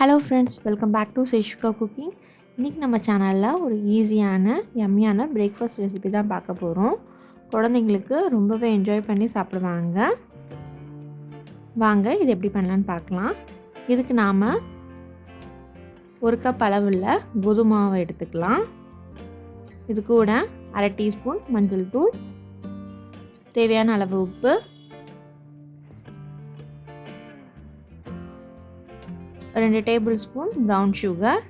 Hello friends, welcome back to Seshika cooking. இன்றைக்கி நம்ம சேனலில் ஒரு ஈஸியான யம்மியான பிரேக்ஃபாஸ்ட் ரெசிபி தான் பார்க்க போகிறோம். குழந்தைங்களுக்கு ரொம்பவே என்ஜாய் பண்ணி சாப்பிடுவாங்க. வாங்க இது எப்படி பண்ணலான்னு பார்க்கலாம். இதுக்கு நாம் ஒரு கப் அளவுள்ள கோதுமை மாவை எடுத்துக்கலாம். இது கூட அரை டீஸ்பூன் மஞ்சள் தூள், தேவையான அளவு உப்பு, 2 டேபிள் ஸ்பூன் ப்ரௌன் சுகர்,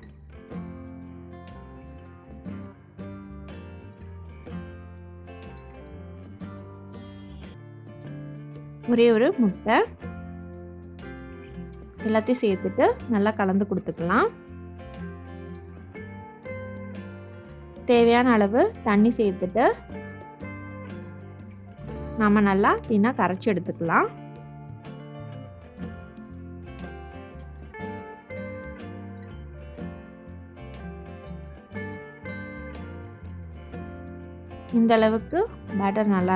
ஒரே ஒரு முட்டை எல்லாத்தையும் சேர்த்துட்டு நல்லா கலந்து கொடுத்துக்கலாம். தேவையான அளவு தண்ணி சேர்த்துட்டு நம்ம நல்லா தின்னா கரைச்சி எடுத்துக்கலாம். இந்த அளவுக்கு பேட்டர் நல்லா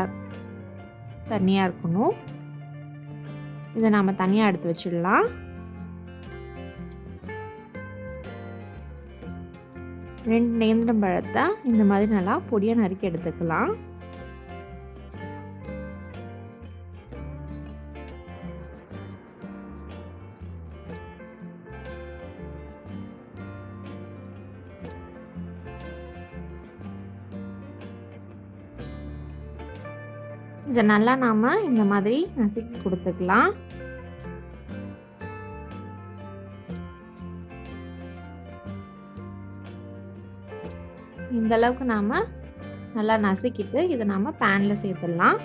தண்ணியாக இருக்கணும். இதை நாம் தனியாக எடுத்து வச்சிடலாம். 2 நேந்திரம் பழத்தை இந்த மாதிரி நல்லா பொடியாக நறுக்கி எடுத்துக்கலாம். இதை நல்லா நாம் இந்த மாதிரி நசுக்கி கொடுத்துக்கலாம். இந்த அளவுக்கு நாம் நல்லா நசுக்கிட்டு இதை நாம் பேனில் சேர்த்துடலாம்.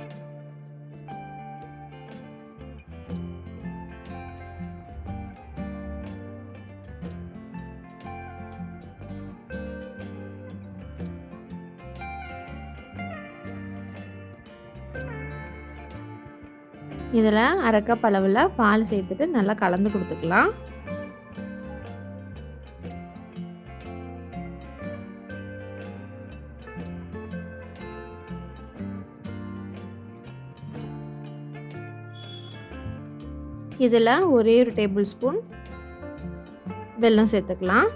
இதில் அரை கப் அளவில் பால் சேர்த்துட்டு நல்லா கலந்து கொடுத்துக்கலாம். இதில் ஒரே ஒரு டேபிள் ஸ்பூன் வெல்லம் சேர்த்துக்கலாம்.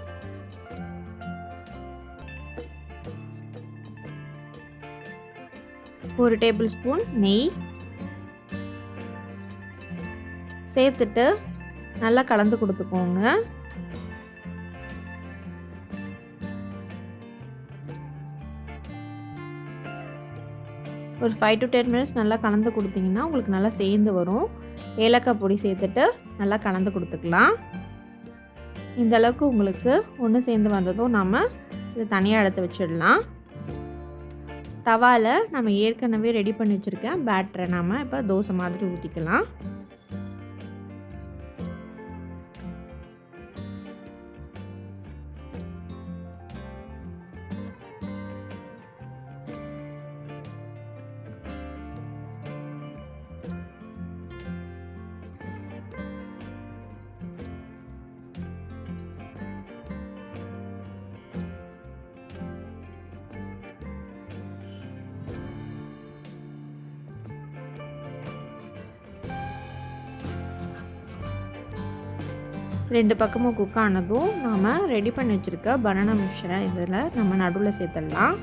ஒரு டேபிள் ஸ்பூன் நெய் சேர்த்துட்டு நல்லா கலந்து கொடுத்துக்கோங்க. ஒரு 5 to 10 மினிட்ஸ் நல்லா கலந்து கொடுத்தீங்கன்னா உங்களுக்கு நல்லா சேர்ந்து வரும். ஏலக்காய் பொடி சேர்த்துட்டு நல்லா கலந்து கொடுத்துக்கலாம். இந்த அளவுக்கு உங்களுக்கு ஒன்று சேர்ந்து வந்ததும் நம்ம இதை தனியாக எடுத்து வச்சிடலாம். தவாவில் நம்ம ஏற்கனவே ரெடி பண்ணி வச்சுருக்க பேட்டரை நாம் இப்போ தோசை மாதிரி ஊற்றிக்கலாம். ரெண்டு பக்கமும் குக் ஆனதும் நாம் ரெடி பண்ணி வச்சுருக்க பனானா மிக்சரை இதில் நம்ம நடுவில் சேர்த்துடலாம்.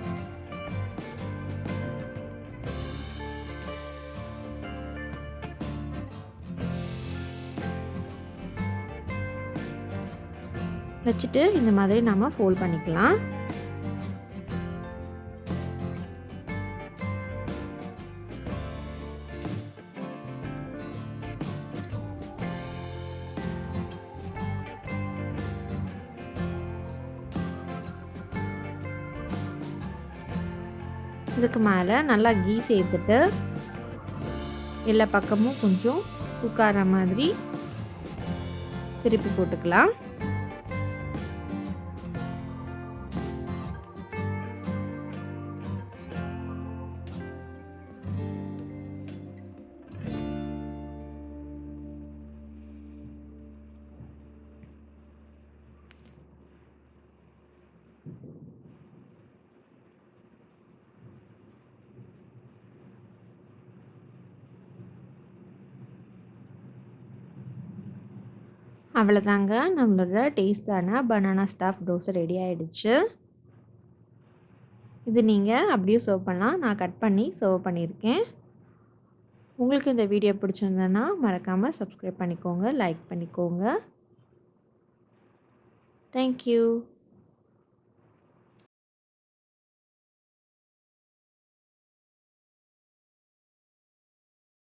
வச்சுட்டு இந்த மாதிரி நம்ம ஃபோல்ட் பண்ணிக்கலாம். இதுக்கு மேலே நல்லா கீ சேர்த்துட்டு எல்லா பக்கமும் கொஞ்சம் குக் ஆகிற மாதிரி திருப்பி போட்டுக்கலாம். அவ்வளோதாங்க, நம்மளோட டேஸ்டான பனானா ஸ்டஃப் தோசை ரெடி ஆகிடுச்சு. இது நீங்கள் அப்படியே சர்வ் பண்ணலாம். நான் கட் பண்ணி சர்வ் பண்ணியிருக்கேன். உங்களுக்கு இந்த வீடியோ பிடிச்சிருந்ததுன்னா மறக்காமல் சப்ஸ்கிரைப் பண்ணிக்கோங்க, லைக் பண்ணிக்கோங்க. தேங்க்யூ.